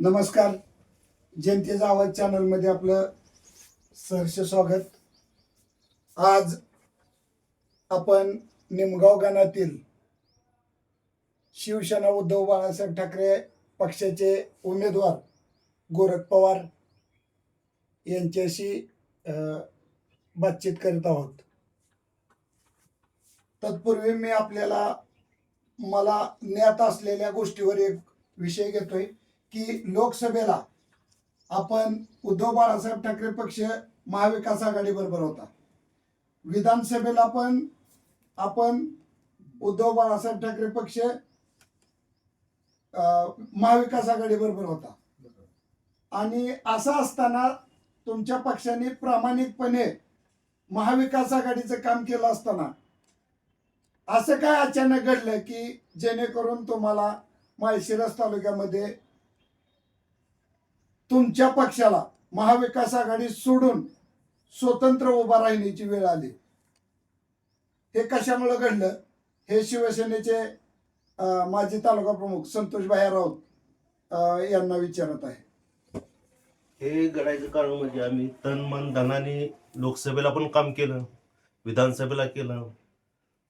नमस्कार. जनतेचा आवाज चॅनलमध्ये आपलं सहर्ष स्वागत. आज आपण निमगाव गणातील शिवसेना उद्धव बाळासाहेब ठाकरे पक्षाचे उमेदवार गोरख पवार यांच्याशी बातचीत करत आहोत. तत्पूर्वी मी मला ज्ञात असलेल्या गोष्टीवर एक विषय घेतोय की लोकसभेला आपण उद्धव बाळासाहेब ठाकरे पक्ष महाविकास आघाडी बरोबर होता. विधानसभेला पण आपण उद्धव बाळासाहेब ठाकरे पक्ष महाविकास आघाडी बरोबर होता. आणि असं असताना तुमच्या पक्षाने प्रामाणिकपणे महाविकास आघाडीचं काम केलं असताना असं काय अचानक घडलं की जेणेकरून तुम्हाला माळशिरस तालुक्यामध्ये तुमच्या पक्षाला महाविकास आघाडी सोडून स्वतंत्र उभा राहण्याची वेळ आली? हे कशामुळे घडलं हे शिवसेनेचे माजी तालुका प्रमुख संतोष भाया राऊत यांना विचारत आहे. हे घडायचं कारण म्हणजे आम्ही तन मन धनाने लोकसभेला पण काम केलं, विधानसभेला केलं,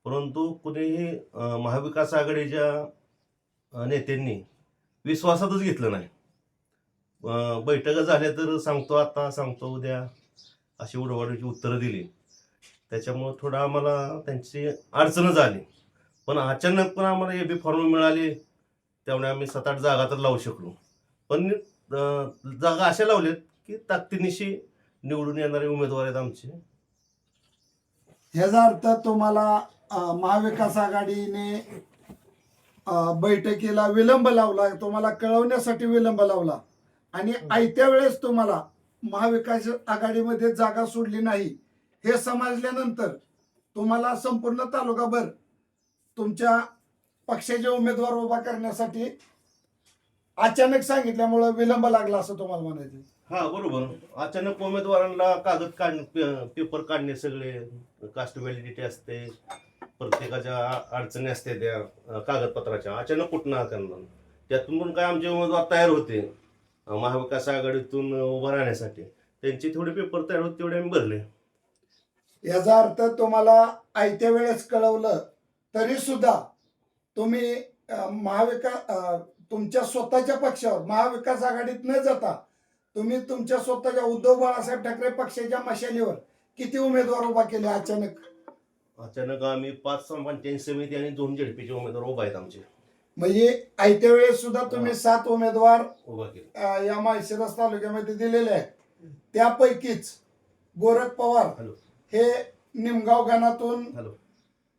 परंतु कुणीही महाविकास आघाडीच्या नेत्यांनी विश्वासातच घेतलं नाही. बैठका झाल्या तर सांगतो उद्या अशी उडवाडीची उत्तरं दिली. त्याच्यामुळं थोडं आम्हाला त्यांची अडचणच आली. पण अचानक पण आम्हाला AB फॉर्म मिळाले, त्यामुळे आम्ही 7-8 जागा तर लावू शकलो. पण जागा अशा लावल्यात की ताकदीनिशी निवडून येणारे उमेदवार आहेत आमचे. ह्याचा अर्थ तुम्हाला महाविकास आघाडीने बैठकीला विलंब लावला, तुम्हाला कळवण्यासाठी विलंब लावला आणि आयत्या वेळेस तुम्हाला महाविकास आघाडीमध्ये जागा सोडली नाही हे समजल्यानंतर तुम्हाला संपूर्ण तालुकाभर तुमच्या पक्षाचे उमेदवार उभा करण्यासाठी अचानक सांगितल्यामुळे विलंब लागला असं तुम्हाला म्हणायचं? हा, बरोबर. अचानक उमेदवारांना कागद काढणे, पेपर काढणे, सगळे कास्ट व्हॅलिडिटी असते, प्रत्येकाच्या अडचणी असते त्या कागदपत्राच्या. अचानक कुठं करणार? त्यातून काय आमचे उमेदवार तयार होते महाविकास आघाडीतून उभं राहण्यासाठी, त्यांची थोडे पेपर तयार होते, तेवढे आम्ही भरले. याचा अर्थ तुम्हाला आयत्या वेळेस कळवलं तरी सुद्धा तुम्ही तुमच्या स्वतःच्या पक्षावर महाविकास आघाडीत न जाता तुम्ही तुमच्या स्वतःच्या उद्धव बाळासाहेब ठाकरे पक्षाच्या मशालीवर किती उमेदवार उभा केले? अचानक आम्ही 5 पंचायत समिती आणि 2 ZP उमेदवार उभा आहेत आमचे. म्हणजे आयत्या वेळेस सुद्धा तुम्ही 7 उमेदवार उभा केले या माळशिरस तालुक्यामध्ये दिलेले आहेत. त्यापैकीच गोरख पवार हे निमगाव गणातून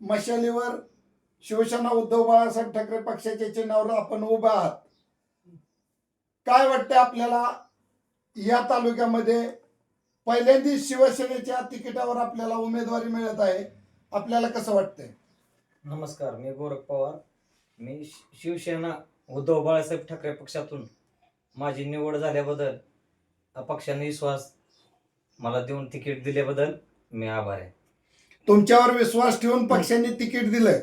मशालीवर शिवसेना उद्धव बाळासाहेब ठाकरे पक्षाच्या चिन्हावर आपण उभा आहात. काय वाटतं आपल्याला या तालुक्यामध्ये पहिल्यांदा शिवसेनेच्या तिकिटावर आपल्याला उमेदवारी मिळत आहे, आपल्याला कसं वाटतंय? नमस्कार, मी गोरख पवार. मी शिवसेना उद्धव बाळासाहेब ठाकरे पक्षातून माझी निवड झाल्याबद्दल पक्षाने विश्वास मला देऊन तिकीट दिल्याबद्दल मी आभार आहे. तुमच्यावर विश्वास ठेवून पक्षाने तिकीट दिलंय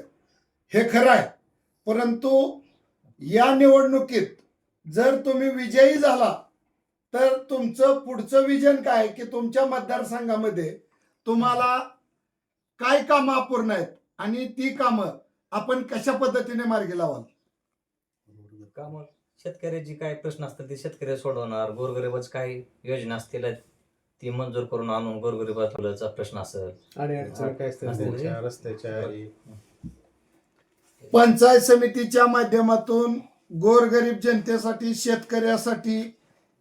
हे खरं आहे, परंतु या निवडणुकीत जर तुम्ही विजयी झाला तर तुमचं पुढचं विजन काय की तुमच्या मतदारसंघामध्ये तुम्हाला काय कामं अपूर्ण आहेत आणि ती कामं आपण कशा पद्धतीने मार्गी लावाल? कामं शेतकऱ्याची काय प्रश्न असतात ते शेतकरी सोडवणार, गोरगरिबाच काही योजना असतील ती मंजूर करून आणून गोरगरिबाचा प्रश्न असेल, पंचायत समितीच्या माध्यमातून गोरगरीब जनतेसाठी शेतकऱ्यासाठी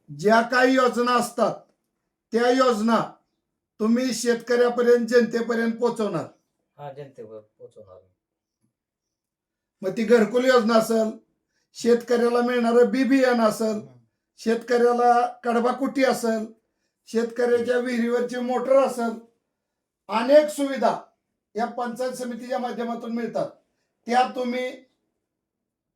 ज्या काही योजना असतात त्या योजना तुम्ही शेतकऱ्यापर्यंत जनतेपर्यंत पोहोचवणार. हा, जनतेवर पोहोचवणार. मग ती घरकुल योजना असेल, शेतकऱ्याला मिळणारं बी बियाणं असेल, शेतकऱ्याला कडबाकुटी असेल, शेतकऱ्याच्या विहिरीवरची मोटर असेल, अनेक सुविधा या पंचायत समितीच्या माध्यमातून मिळतात. त्या तुम्ही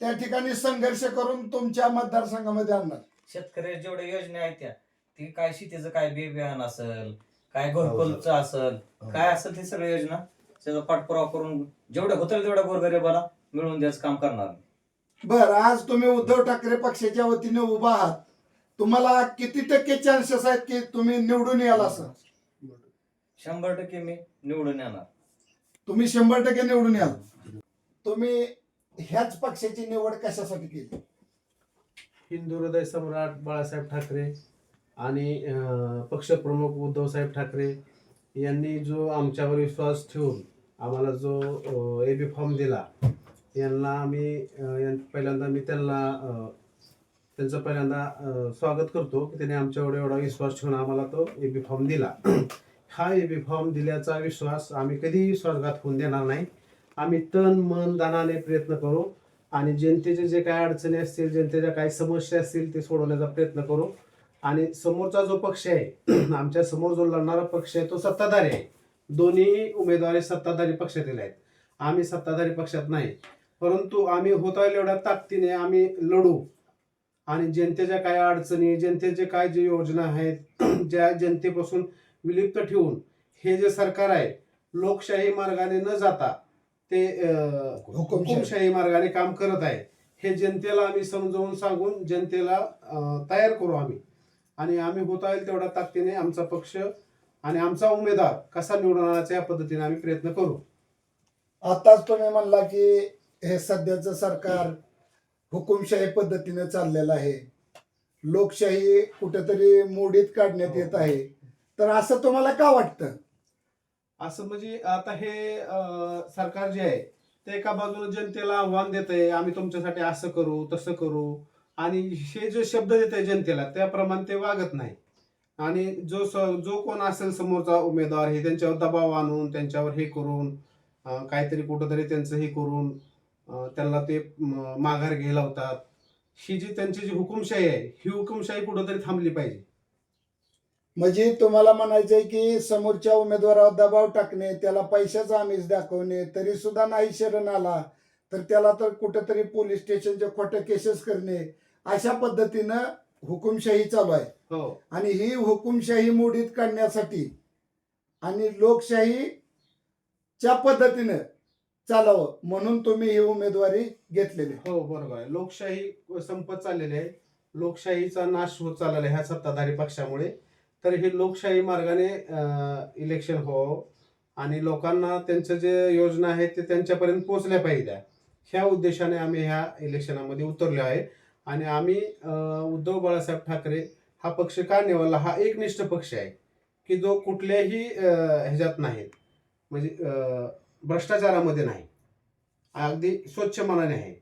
त्या ठिकाणी संघर्ष करून तुमच्या मतदारसंघामध्ये आणणार. शेतकऱ्या जेवढ्या योजना आहेत ती काय शेतीचं काय बी बियाणं असेल, काय घरकुलचं असेल, काय असेल ती सगळ्या योजना त्याचा पाठपुरावा करून जेवढं होतं तेवढ्या गोरगरिबाला मिळवून द्यायचं काम करणार. बर, आज तुम्ही उद्धव ठाकरे पक्षाच्या वतीने उभा आहात, तुम्हाला किती टक्के चान्सेस आहेत की तुम्ही निवडून याल? असं 100% मी निवडून येणार. तुम्ही 100% निवडून याल. तुम्ही ह्याच पक्षाची निवड कशासाठी केली? हिंदू हृदय सम्राट बाळासाहेब ठाकरे आणि पक्षप्रमुख उद्धवसाहेब ठाकरे यांनी जो आमच्यावर विश्वास ठेवून आम्हाला जो AB फॉर्म दिला, यांना आम्ही पहिल्यांदा मी त्यांचं पहिल्यांदा स्वागत करतो की त्यांनी आमच्यावर एवढा विश्वास ठेवून आम्हाला तो AB फॉर्म दिला. हा AB फॉर्म दिल्याचा विश्वास आम्ही कधीही विश्वासघात होऊन देणार नाही. आम्ही तन मन धनाने प्रयत्न करू आणि जनतेचे जे काही अडचणी असतील, जनतेच्या काही समस्या असतील ते सोडवण्याचा प्रयत्न करू. आणि समोरचा जो पक्ष आहे, आमच्या समोर जो लढणारा पक्ष आहे तो सत्ताधारी आहे. दोन्ही उमेदवारी सत्ताधारी पक्षातील आहेत. आम्ही सत्ताधारी पक्षात नाही, परंतु आम्ही होता एवढ्या ताकदीने आम्ही लढू आणि जनतेच्या काय अडचणी, जनतेचे काय जे योजना आहेत ज्या जनतेपासून विलिप्त ठेवून हे जे सरकार आहे लोकशाही मार्गाने न जाता ते हुकुमशाही मार्गाने काम करत आहे, हे जनतेला आम्ही समजावून सांगून जनतेला तयार करू आम्ही. आणि आम्ही होता येईल तेवढ्या ताकदीने आमचा पक्ष आणि आमचा उमेदवार कसा निवडून आणायचा या पद्धतीने आम्ही प्रयत्न करू. आताच तुम्ही म्हणला की हे सध्याचं सरकार हुकुमशाही पद्धतीने चाललेलं आहे, लोकशाही कुठेतरी मोडीत काढण्यात येत आहे, तर असं तुम्हाला का वाटतं? असं म्हणजे आता हे सरकार जे आहे ते एका बाजूने जनतेला आव्हान देत आहे, आम्ही तुमच्यासाठी असं करू तसं करू, आणि हे जे शब्द देत आहे जनतेला त्याप्रमाणे ते वागत नाही. आणि जो कोण असेल समोरचा उमेदवार हे त्यांच्यावर दबाव आणून त्यांच्यावर हे करून काहीतरी कुठंतरी त्यांचं हे करून त्यांना ते माघार घ्यायला होतात. ही जी त्यांची जी हुकुमशाही आहे ही हुकुमशाही कुठंतरी थांबली पाहिजे. म्हणजे तुम्हाला म्हणायचंय की समोरच्या उमेदवारावर दबाव टाकणे, त्याला पैशाचा आमिष दाखवणे, तरी सुद्धा नाही शरण आला तर त्याला तर कुठेतरी पोलीस स्टेशनच्या खोट्या केसेस करणे, अशा पद्धतीनं हुकुमशाही चालू आहे. हो, आणि ही हुकुमशाही मोडीत काढण्यासाठी आणि लोकशाहीच्या पद्धतीनं चालावं म्हणून तुम्ही ही उमेदवारी घेतलेली. हो, बरोबर आहे. लोकशाही संपत चाललेली आहे, लोकशाहीचा नाश होत चाललेला आहे ह्या सत्ताधारी पक्षामुळे. तर हे लोकशाही मार्गाने इलेक्शन हो आणि लोकांना त्यांच्या जे योजना आहेत ते त्यांच्यापर्यंत पोहोचल्या पाहिजे, ह्या उद्देशाने आम्ही ह्या इलेक्शनामध्ये उतरलो आहे. आणि आम्ही उद्धव बाळासाहेब ठाकरे हा पक्ष का निवडला? हा एकनिष्ठ पक्ष आहे की जो कुठल्याही ह्याच्यात नाही, म्हणजे भ्रष्टाचारामध्ये नाही, अगदी स्वच्छ मनाने आहे.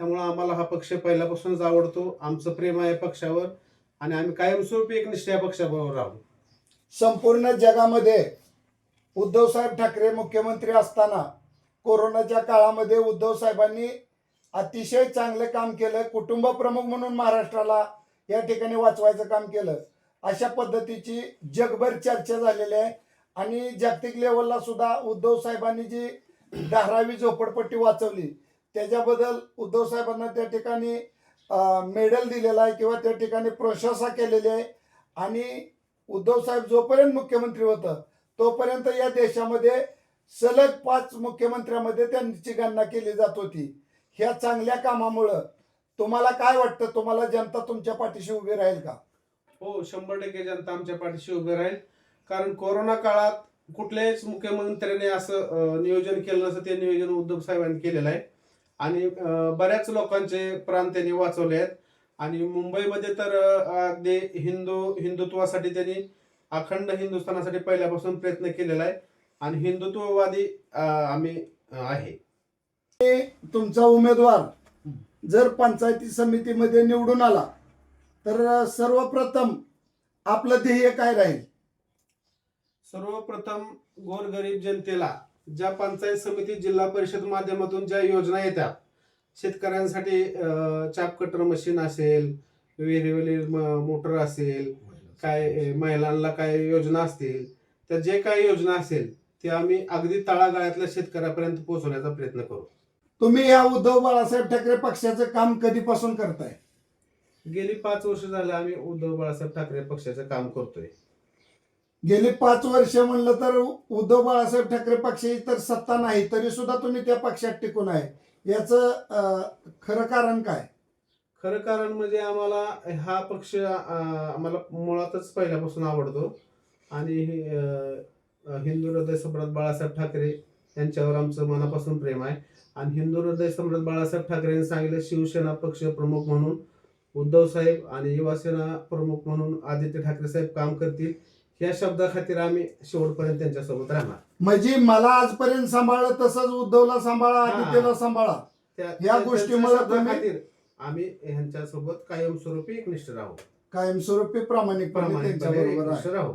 त्यामुळं आम्हाला हा पक्ष पहिल्यापासूनच आवडतो. आमचं प्रेम आहे पक्षावर आणि आम्ही कायमस्वरूपी एकनिष्ठ या पक्षाबरोबर राहू. संपूर्ण जगामध्ये उद्धव साहेब ठाकरे मुख्यमंत्री असताना कोरोनाच्या काळामध्ये उद्धव साहेबांनी अतिशय चांगलं काम केलं, कुटुंब प्रमुख म्हणून महाराष्ट्राला या ठिकाणी वाचवायचं काम केलं. अशा पद्धतीची जगभर चर्चा झालेली आहे. आणि जागतिक लेवलला सुद्धा उद्धव साहेबांनी जी धारावी झोपडपट्टी वाचवली त्याच्याबद्दल उद्धव साहेबांना त्या ठिकाणी मेडल दिलेला आहे किंवा त्या ठिकाणी प्रशंसा केलेली आहे. आणि उद्धव साहेब जोपर्यंत मुख्यमंत्री होतं तोपर्यंत या देशामध्ये सलग 5 मुख्यमंत्र्यांमध्ये त्यांची गणना केली जात होती. ह्या चांगल्या कामामुळं तुम्हाला काय वाटतं, तुम्हाला जनता तुमच्या पाठीशी उभी राहील का? हो, 100% जनता आमच्या पाठीशी उभी राहील. कारण कोरोना काळात कुठल्याच मुख्यमंत्र्याने असं नियोजन केलं नसतं, ते नियोजन उद्धव साहेबांनी केलेलं आहे. आणि बऱ्याच लोकांचे प्राण त्यांनी वाचवले आहेत. आणि मुंबईमध्ये तर अगदी हिंदुत्वासाठी त्यांनी अखंड हिंदुस्थानासाठी पहिल्यापासून प्रयत्न केलेला आहे आणि हिंदुत्ववादी आम्ही आहे. तुमचा उमेदवार जर पंचायती समितीमध्ये निवडून आला तर सर्वप्रथम आपलं ध्येय काय राहील? सर्वप्रथम गोरगरीब जनतेला ज्या पंचायत समिती जिल्हा परिषद माध्यमातून ज्या योजना येतात, शेतकऱ्यांसाठी चाप कटर मशीन असेल, वेरिवेल मोटर असेल, काय महिलांना काय योजना असतील, त्या जे काही योजना असेल ते आम्ही अगदी तळागाळातल्या शेतकऱ्यापर्यंत पोहोचवण्याचा प्रयत्न करू. तुम्ही या उद्धव बाळासाहेब ठाकरे पक्षाचं काम कधीपासून करताय? गेली 5 वर्ष झाले आम्ही उद्धव बाळासाहेब ठाकरे पक्षाचं काम करतोय. गेली 5 वर्ष म्हणलं तर उद्धव बाळासाहेब ठाकरे पक्षाची तर सत्ता नाही तरी सुद्धा तुम्ही त्या पक्षात टिकून आहे. याचं खरं कारण काय? खरं कारण म्हणजे आम्हाला हा पक्ष आम्हाला मुळातच पहिल्यापासून आवडतो आणि हिंदू हृदय सम्राट बाळासाहेब ठाकरे यांच्यावर आमचं मनापासून प्रेम आहे. आणि हिंदू हृदय सम्राट बाळासाहेब ठाकरे यांनी सांगितलं शिवसेना पक्ष प्रमुख म्हणून उद्धव साहेब आणि युवासेना प्रमुख म्हणून आदित्य ठाकरे साहेब काम करतील, या शब्दाखातीर आम्ही शेवटपर्यंत त्यांच्यासोबत राहणार. म्हणजे मला आजपर्यंत सांभाळलं तसंच उद्धवला सांभाळा, आदित्यला सांभाळा, या गोष्टीमुळे शब्दाखातीर आम्ही ह्यांच्यासोबत कायमस्वरूपी एकनिष्ठ राहू, कायमस्वरूपी प्रामाणिकपणे त्यांच्या बरोबर एकनिष्ठ राहू.